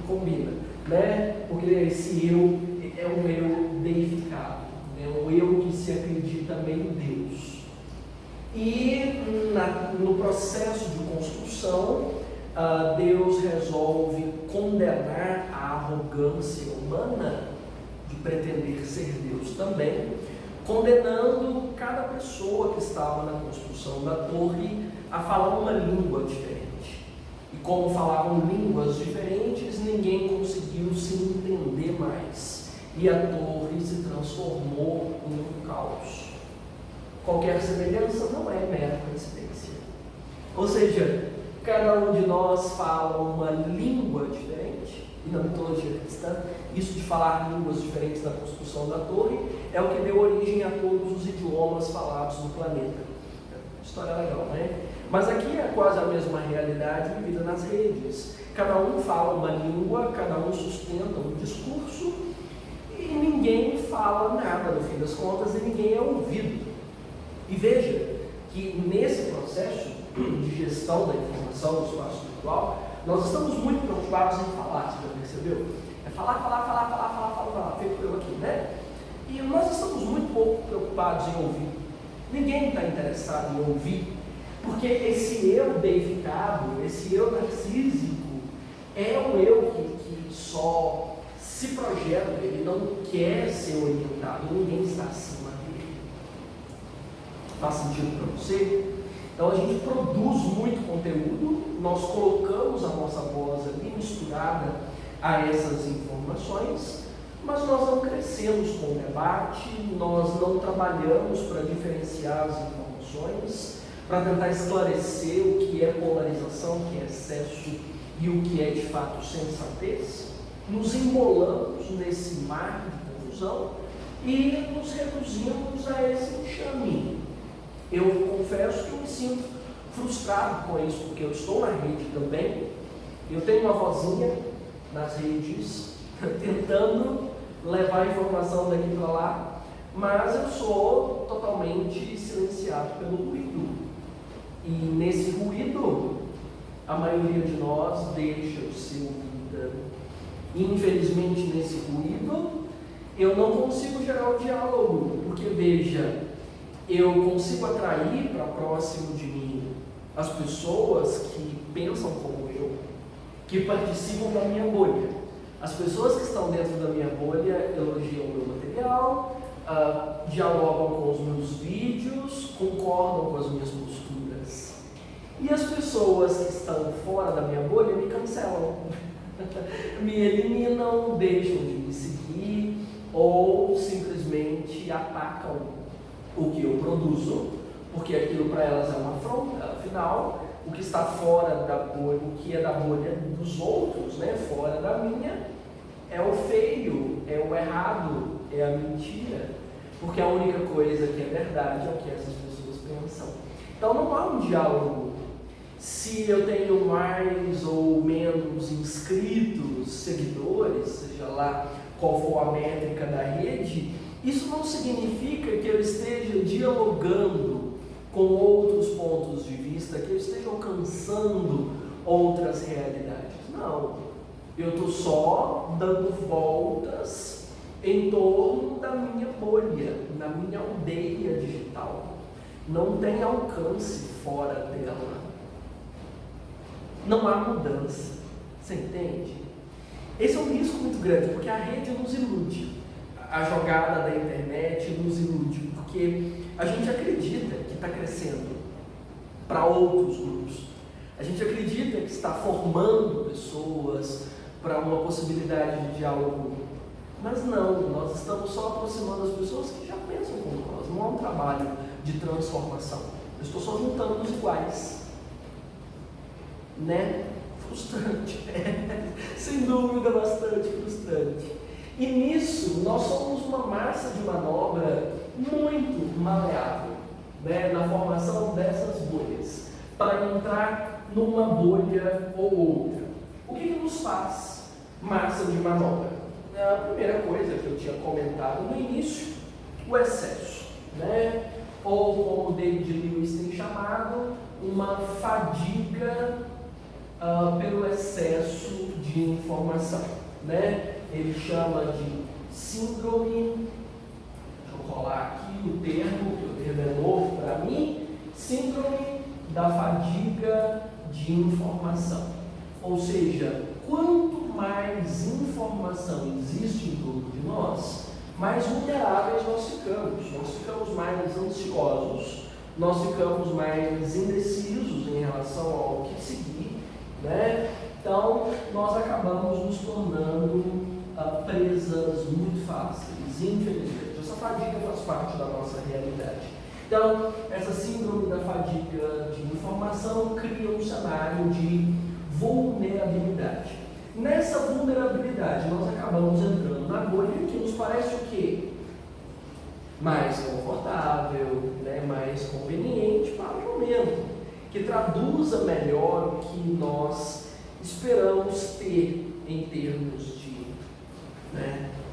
Combina, né? Porque esse eu é um eu deificado, é um eu que se acredita meio Deus. E no processo de construção, Deus resolve condenar a arrogância humana de pretender ser Deus também, condenando cada pessoa que estava na construção da torre a falar uma língua diferente. E como falavam línguas diferentes, ninguém conseguiu se entender mais. E a torre se transformou em um caos. Qualquer semelhança não é mera coincidência. Ou seja, cada um de nós fala uma língua diferente, e na mitologia cristã, isso de falar línguas diferentes na construção da torre é o que deu origem a todos os idiomas falados no planeta. História legal, né? Mas aqui é quase a mesma realidade vivida nas redes. Cada um fala uma língua, cada um sustenta um discurso, e ninguém fala nada, no fim das contas, e ninguém é ouvido. E veja que nesse processo de gestão da informação do espaço virtual, nós estamos muito preocupados em falar, você já percebeu? É falar, feito eu aqui, né? E nós estamos muito pouco preocupados em ouvir. Ninguém está interessado em ouvir, porque esse eu deificado, esse eu narcísico, é um eu que só se projeta, ele não quer ser orientado, ninguém está acima dele. Faz sentido para você? Então a gente produz muito conteúdo, nós colocamos a nossa voz ali misturada a essas informações, mas nós não crescemos com o debate, nós não trabalhamos para diferenciar as informações, para tentar esclarecer o que é polarização, o que é excesso e o que é de fato sensatez. Nos embolamos nesse mar de confusão e nos reduzimos a esse enxame. Eu confesso que eu me sinto frustrado com isso, porque eu estou na rede também, eu tenho uma vozinha nas redes, tentando levar a informação daqui para lá, mas eu sou totalmente silenciado pelo ruído. E nesse ruído, a maioria de nós deixa o seu vida. E infelizmente nesse ruído, eu não consigo gerar o diálogo, porque veja, eu consigo atrair para próximo de mim as pessoas que pensam como eu, que participam da minha bolha. As pessoas que estão dentro da minha bolha elogiam o meu material, dialogam com os meus vídeos, concordam com as minhas posturas. E as pessoas que estão fora da minha bolha me cancelam, me eliminam, deixam de me seguir ou simplesmente atacam o que eu produzo, porque aquilo para elas é uma afronta. Afinal, o que está fora da bolha, o que é da bolha dos outros, né, fora da minha, é o feio, é o errado, é a mentira, porque a única coisa que é verdade é o que essas pessoas pensam. Então não há um diálogo. Se eu tenho mais ou menos inscritos, seguidores, seja lá qual for a métrica da rede, isso não significa que eu esteja dialogando com outros pontos de vista, que eu esteja alcançando outras realidades. Não, eu estou só dando voltas em torno da minha bolha, na minha aldeia digital. Não tem alcance fora dela. não há mudança. Você entende? Esse é um risco muito grande, porque a rede nos ilude. A jogada da internet nos ilude, porque a gente acredita que está crescendo para outros grupos. A gente acredita que está formando pessoas para uma possibilidade de diálogo. Mas não, nós estamos só aproximando as pessoas que já pensam como nós. Não é um trabalho de transformação. Eu estou só juntando os iguais. Né? Frustrante. Sem dúvida, bastante frustrante. E nisso, nós somos uma massa de manobra muito maleável, né? Na formação dessas bolhas, para entrar numa bolha ou outra. O que nos faz massa de manobra? A primeira coisa que eu tinha comentado no início, o excesso, né? Ou como David Lewis tem chamado, uma fadiga pelo excesso de informação, né? Ele chama de síndrome, deixa eu colar aqui o termo, que o termo é novo para mim, síndrome da fadiga de informação. Ou seja, quanto mais informação existe em torno de nós, mais vulneráveis nós ficamos mais ansiosos, nós ficamos mais indecisos em relação ao que seguir, né? Então, nós acabamos nos tornando presas muito fáceis, infelizmente. Essa fadiga faz parte da nossa realidade. Então, essa síndrome da fadiga de informação cria um cenário de vulnerabilidade. Nessa vulnerabilidade, nós acabamos entrando na bolha que nos parece o quê? Mais confortável, né? Mais conveniente para o momento, que traduza melhor o que nós esperamos ter em termos de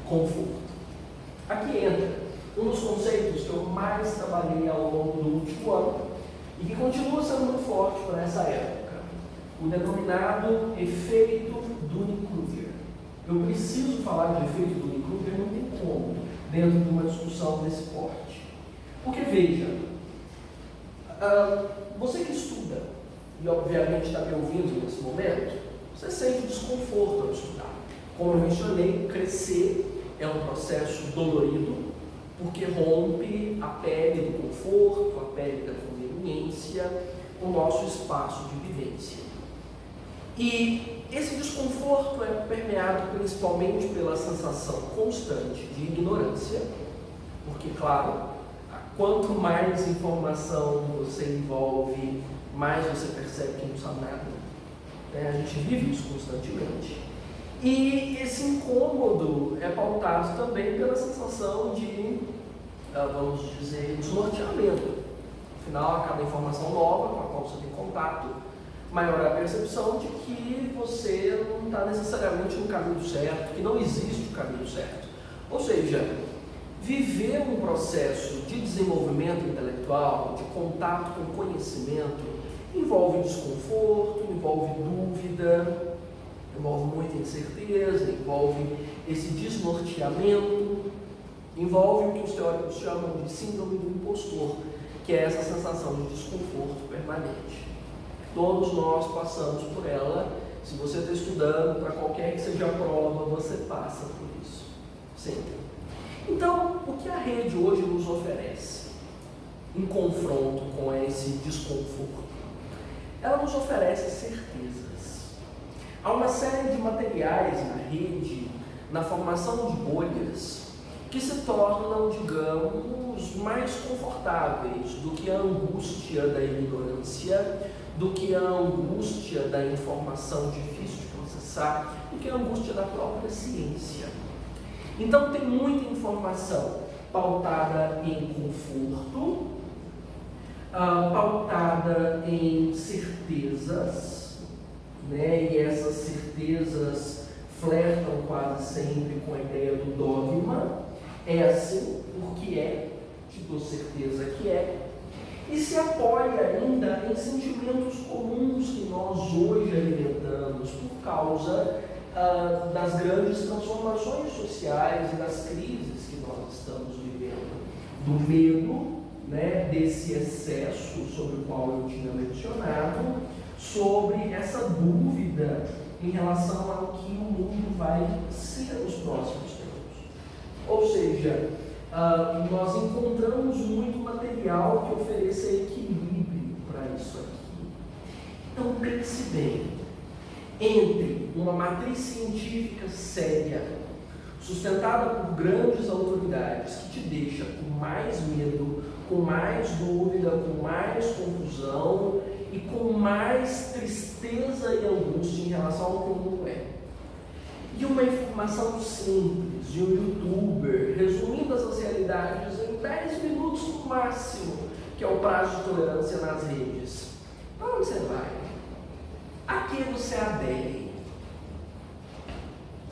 conforto. Aqui entra um dos conceitos que eu mais trabalhei ao longo do último ano e que continua sendo muito forte para essa época, o denominado efeito Dunning-Kruger. Eu preciso falar de efeito Dunning-Kruger, não tem como, dentro de uma discussão desse porte. Porque veja, você que estuda, e obviamente está me ouvindo nesse momento, você sente desconforto ao estudar. Como eu mencionei, crescer é um processo dolorido, porque rompe a pele do conforto, a pele da conveniência, o nosso espaço de vivência. E esse desconforto é permeado principalmente pela sensação constante de ignorância, porque, claro, quanto mais informação você envolve, mais você percebe que não sabe nada. A gente vive isso constantemente. E esse incômodo é pautado também pela sensação de, vamos dizer, desnorteamento. Afinal, a cada informação nova com a qual você tem contato, maior é a percepção de que você não está necessariamente no caminho certo, que não existe o caminho certo. Ou seja, viver um processo de desenvolvimento intelectual, de contato com conhecimento, envolve desconforto, envolve dúvida, envolve muita incerteza, envolve esse desnorteamento, envolve o que os teóricos chamam de síndrome do impostor, que é essa sensação de desconforto permanente. Todos nós passamos por ela. Se você está estudando, para qualquer que seja a prova, você passa por isso. Sempre. Então, o que a rede hoje nos oferece em confronto com esse desconforto? Ela nos oferece certezas. Há uma série de materiais na rede, na formação de bolhas, que se tornam, digamos, mais confortáveis do que a angústia da ignorância, do que a angústia da informação difícil de processar, do que a angústia da própria ciência. Então tem muita informação pautada em conforto, pautada em certezas, né? E essas certezas flertam quase sempre com a ideia do dogma. É assim porque é, te dou certeza que é, e se apoia ainda em sentimentos comuns que nós hoje alimentamos por causa das grandes transformações sociais e das crises que nós estamos vivendo, do medo, né, desse excesso sobre o qual eu tinha mencionado, sobre essa dúvida em relação ao que o mundo vai ser nos próximos tempos. Ou seja, nós encontramos muito material que ofereça equilíbrio para isso aqui. Então pense bem, entre uma matriz científica séria, sustentada por grandes autoridades, que te deixa com mais medo, com mais dúvida, com mais confusão e com mais tristeza e angústia em relação ao que o mundo é. E uma informação simples de um youtuber, resumindo essas realidades em 10 minutos no máximo, que é o prazo de tolerância nas redes. Para onde você vai? A que você adere?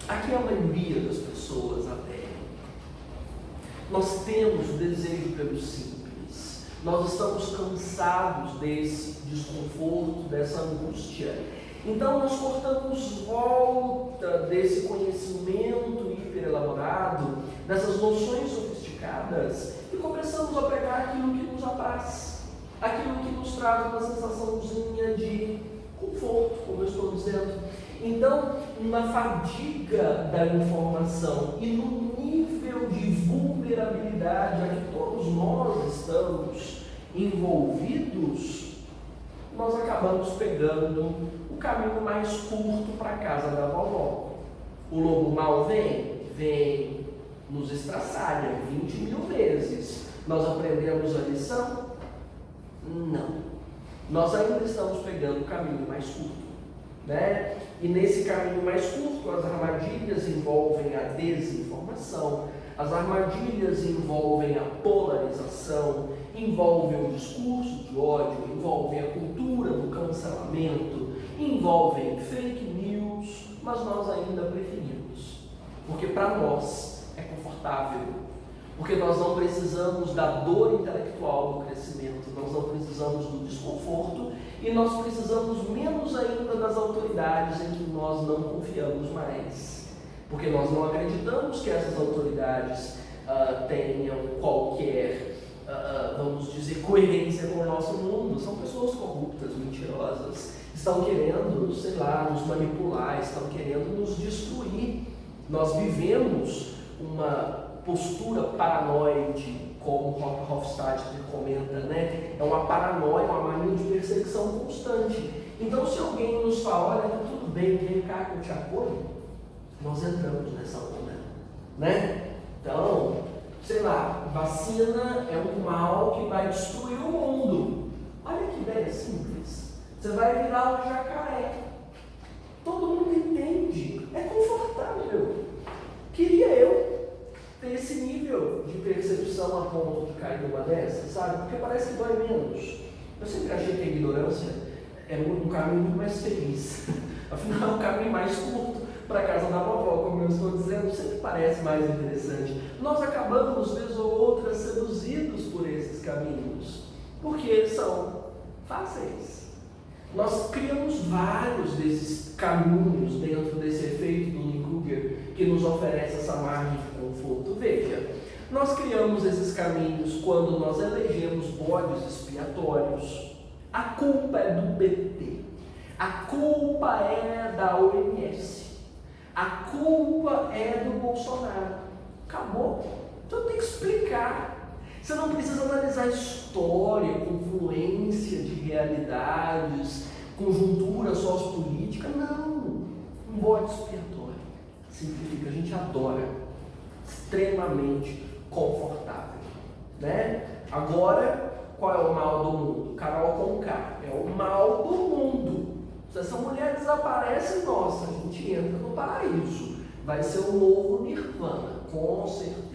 A que a maioria das pessoas adere? Nós temos o desejo pelo simples. Nós estamos cansados desse desconforto, dessa angústia. Então nós cortamos volta desse conhecimento hiperelaborado, dessas noções sofisticadas e começamos a pegar aquilo que nos apraz, aquilo que nos traz uma sensaçãozinha de conforto, como eu estou dizendo. Então, na fadiga da informação e no nível de vulnerabilidade a que todos nós estamos envolvidos, nós acabamos pegando o caminho mais curto para a casa da vovó. O lobo mau vem nos estraçalha 20 mil vezes. Nós aprendemos a lição? Não. Nós ainda estamos pegando o caminho mais curto, né? E nesse caminho mais curto, as armadilhas envolvem a desinformação, as armadilhas envolvem a polarização, envolvem o discurso de ódio, envolvem a cultura do cancelamento, envolvem fake news, mas nós ainda preferimos, porque para nós é confortável, porque nós não precisamos da dor intelectual do crescimento, nós não precisamos do desconforto e nós precisamos menos ainda das autoridades em que nós não confiamos mais, porque nós não acreditamos que essas autoridades tenham qualquer, vamos dizer, coerência com o nosso mundo. São pessoas corruptas, mentirosas, estão querendo, sei lá, nos manipular, estão querendo nos destruir. Nós vivemos uma postura paranoide, como Hofstadter comenta, né? É uma paranoia, uma mania de perseguição constante. Então, se alguém nos fala, olha, tá tudo bem, vem cá que eu te apoio, nós entramos nessa onda, né? Então, sei lá, vacina é um mal que vai destruir o mundo. Olha que ideia simples. Você vai virar um jacaré. Todo mundo entende. É confortável. Queria eu ter esse nível de percepção a ponto de cair numa dessas, sabe? Porque parece que dói menos. Eu sempre achei que a ignorância é um caminho muito mais feliz. Afinal, é um caminho mais curto para a casa da vovó, como eu estou dizendo, sempre parece mais interessante. Nós acabamos, vez ou outra, seduzidos por esses caminhos, porque são fáceis. Nós criamos vários desses caminhos dentro desse efeito do Dunning-Kruger que nos oferece essa margem de conforto. Veja, nós criamos esses caminhos quando nós elegemos bodes expiatórios. A culpa é do PT, a culpa é da OMS, a culpa é do Bolsonaro. Acabou. Então tem que explicar. Você não precisa analisar história, confluência de realidades, conjuntura sociopolítica. Não. Um bode expiatório. Simplifica. A gente adora. Extremamente confortável. Né? Agora, qual é o mal do mundo? Carol Conká. É o mal do mundo. Se essa mulher desaparece, nossa, a gente entra no paraíso. Vai ser um novo Nirvana, com certeza.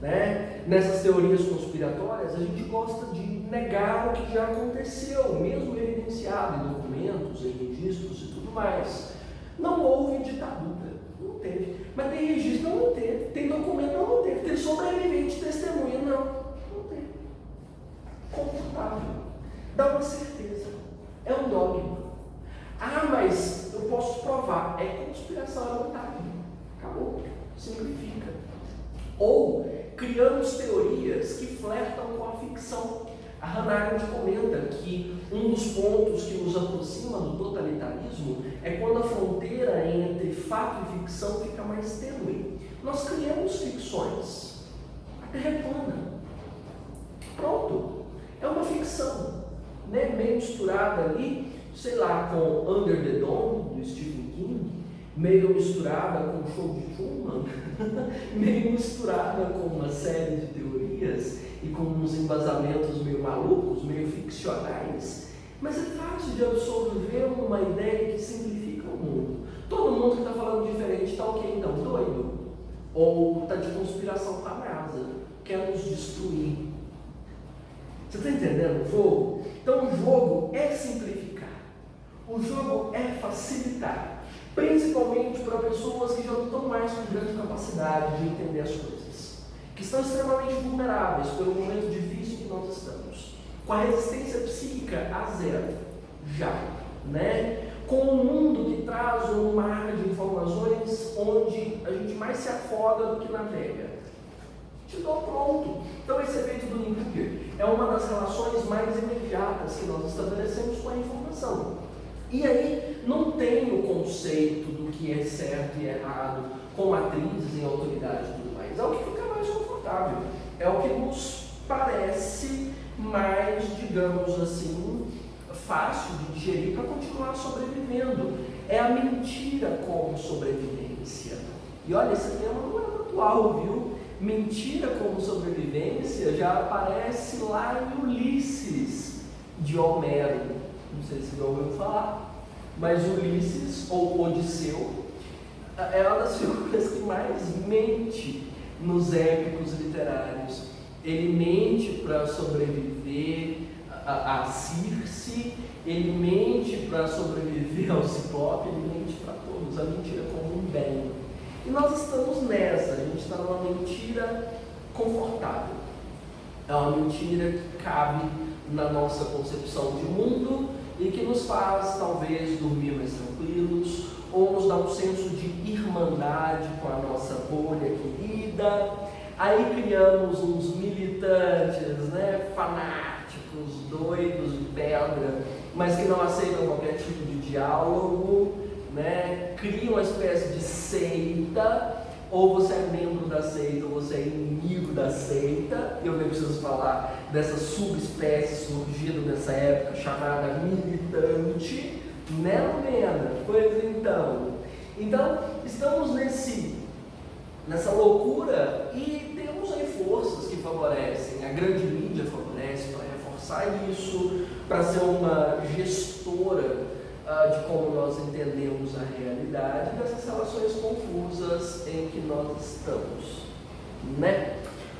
Né? Nessas teorias conspiratórias, a gente gosta de negar o que já aconteceu, mesmo evidenciado em documentos, em registros e tudo mais. Não houve ditadura, não teve. Mas tem registro, não teve. Tem documento, não teve. Tem sobrevivente, testemunha, não teve. Confortável. Dá uma certeza. É um dogma. Ah, mas eu posso provar. É conspiração, é vontade. Acabou. Simplifica. Ou criamos teorias que flertam com a ficção. A Hannah Arendt comenta que um dos pontos que nos aproxima do totalitarismo é quando a fronteira entre fato e ficção fica mais tênue. Nós criamos ficções. A Terra é plana. Pronto. É uma ficção, né? Meio misturada ali, sei lá, com Under the Dome, do Stephen King, meio misturada com o Show de Truman, meio misturada com uma série de teorias e com uns embasamentos meio malucos, meio ficcionais, mas é fácil de absorver uma ideia que simplifica o mundo. Todo mundo que está falando diferente está ok, então, doido. Ou está de conspiração com a NASA, quer nos destruir. Você está entendendo o jogo? Então o jogo é simplificar. O jogo é facilitar. Principalmente para pessoas que já não estão mais com grande capacidade de entender as coisas. Que estão extremamente vulneráveis pelo momento difícil que nós estamos. Com a resistência psíquica a zero. Já. Né? Com um mundo que traz um mar de informações onde a gente mais se afoga do que navega. Te dou pronto. Então esse efeito do Niebuhr é uma das relações mais imediatas que nós estabelecemos com a informação. E aí não tem o conceito do que é certo e errado, com matrizes em autoridade e tudo mais. É o que fica mais confortável. É o que nos parece mais, digamos assim, fácil de digerir para continuar sobrevivendo. É a mentira como sobrevivência. E olha, esse tema não é atual, viu? Mentira como sobrevivência já aparece lá em Ulisses, de Homero. Não sei se já ouviu falar, mas Ulisses, ou Odisseu, é uma das figuras que mais mente nos épicos literários. Ele mente para sobreviver a Circe, ele mente para sobreviver ao Ciclope, ele mente para todos, a mentira como um bem. E nós estamos nessa, a gente está numa mentira confortável. É uma mentira que cabe na nossa concepção de mundo e que nos faz, talvez, dormir mais tranquilos, ou nos dá um senso de irmandade com a nossa bolha querida. Aí criamos uns militantes, né, fanáticos, doidos de pedra, mas que não aceitam qualquer tipo de diálogo. Né? Cria uma espécie de seita, ou você é membro da seita, ou você é inimigo da seita. Eu nem preciso falar dessa subespécie surgida nessa época chamada militante, né, Lumena? Pois então. Então, estamos nessa loucura e temos aí forças que favorecem, a grande mídia favorece para reforçar isso, para ser uma gestora de como nós entendemos a realidade, dessas relações confusas em que nós estamos, né?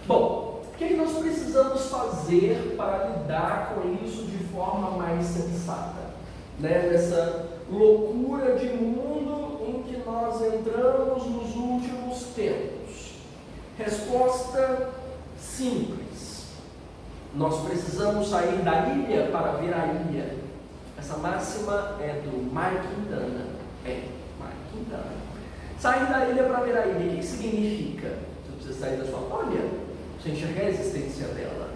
Bom, o que nós precisamos fazer para lidar com isso de forma mais sensata, né? Nessa loucura de mundo em que nós entramos nos últimos tempos. Resposta simples. Nós precisamos sair da ilha para ver a ilha. Essa máxima é do Mike Quintana. Mike Quintana. Sair da ilha para ver a ilha. O que significa? Você precisa sair da sua bolha, você enxergar a existência dela.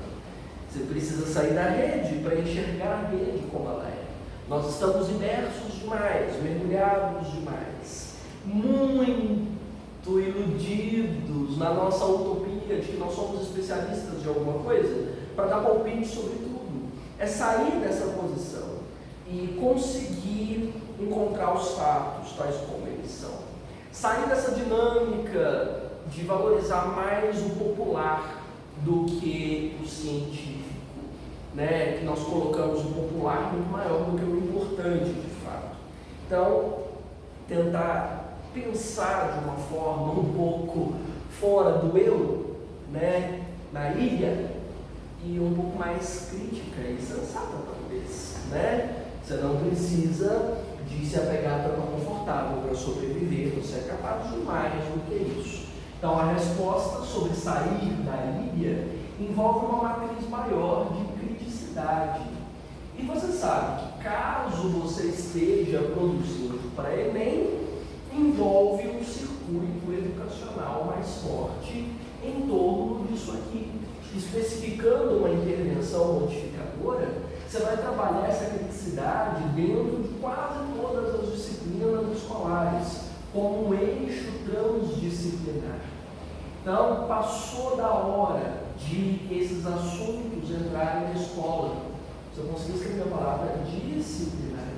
Você precisa sair da rede para enxergar a rede como ela é. Nós estamos imersos demais, mergulhados demais, muito iludidos na nossa utopia de que nós somos especialistas de alguma coisa para dar palpite sobre tudo. É sair dessa posição e conseguir encontrar os fatos tais como eles são. Sair dessa dinâmica de valorizar mais o popular do que o científico, né? Que nós colocamos o popular muito maior do que o importante, de fato. Então, tentar pensar de uma forma um pouco fora do eu, né? Na ilha, e um pouco mais crítica e sensata, talvez, né? Você não precisa de se apegar tão confortável para sobreviver, você é capaz de mais do que isso. Então, a resposta sobre sair da ilha envolve uma matriz maior de criticidade. E você sabe que caso você esteja produzindo para Enem, envolve um circuito educacional mais forte em torno disso aqui. especificando uma intervenção modificadora, você vai trabalhar essa criticidade dentro de quase todas as disciplinas escolares, como um eixo transdisciplinar. Então, passou da hora de esses assuntos entrarem na escola. Se eu conseguir escrever a palavra disciplinar.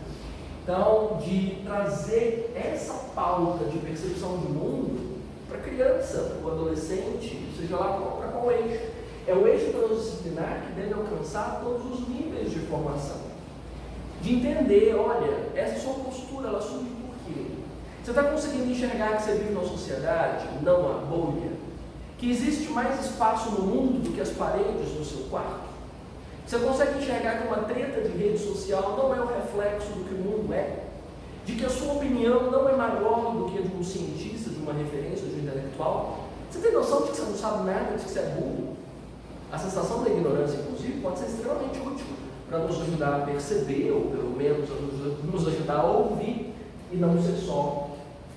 Então, de trazer essa pauta de percepção de mundo para a criança, para o adolescente, seja lá para qual eixo. É o eixo transdisciplinar que deve alcançar todos os níveis de formação. De entender, olha, essa sua postura, ela surge por quê? Você está conseguindo enxergar que você vive numa sociedade, não uma bolha? Que existe mais espaço no mundo do que as paredes do seu quarto? Você consegue enxergar que uma treta de rede social não é um reflexo do que o mundo é? De que a sua opinião não é maior do que a de um cientista, de uma referência, de um intelectual? Você tem noção de que você não sabe nada, de que você é burro? A sensação da ignorância, inclusive, pode ser extremamente útil para nos ajudar a perceber, ou pelo menos nos ajudar a ouvir, e não ser só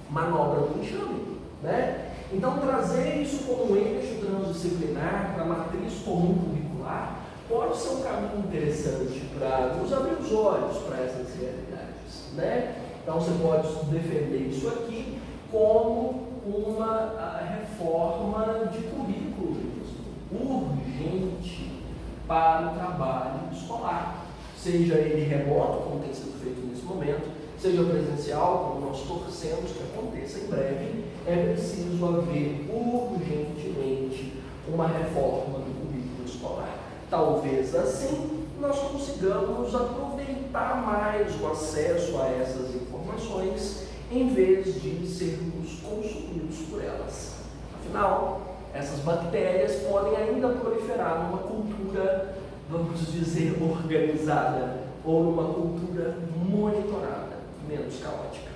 manobra do enxame, né? Então, trazer isso como um eixo transdisciplinar para a matriz comum curricular pode ser um caminho interessante para nos abrir os olhos para essas realidades, né? Então, você pode defender isso aqui como uma reforma de currículo urgente para o trabalho escolar, seja ele remoto, como tem sido feito nesse momento, seja presencial, como nós torcemos que aconteça em breve. É preciso haver urgentemente uma reforma do currículo escolar. Talvez assim nós consigamos aproveitar mais o acesso a essas informações em vez de sermos consumidos por elas. Afinal, essas bactérias podem ainda proliferar numa cultura, vamos dizer, organizada, ou numa cultura monitorada, menos caótica.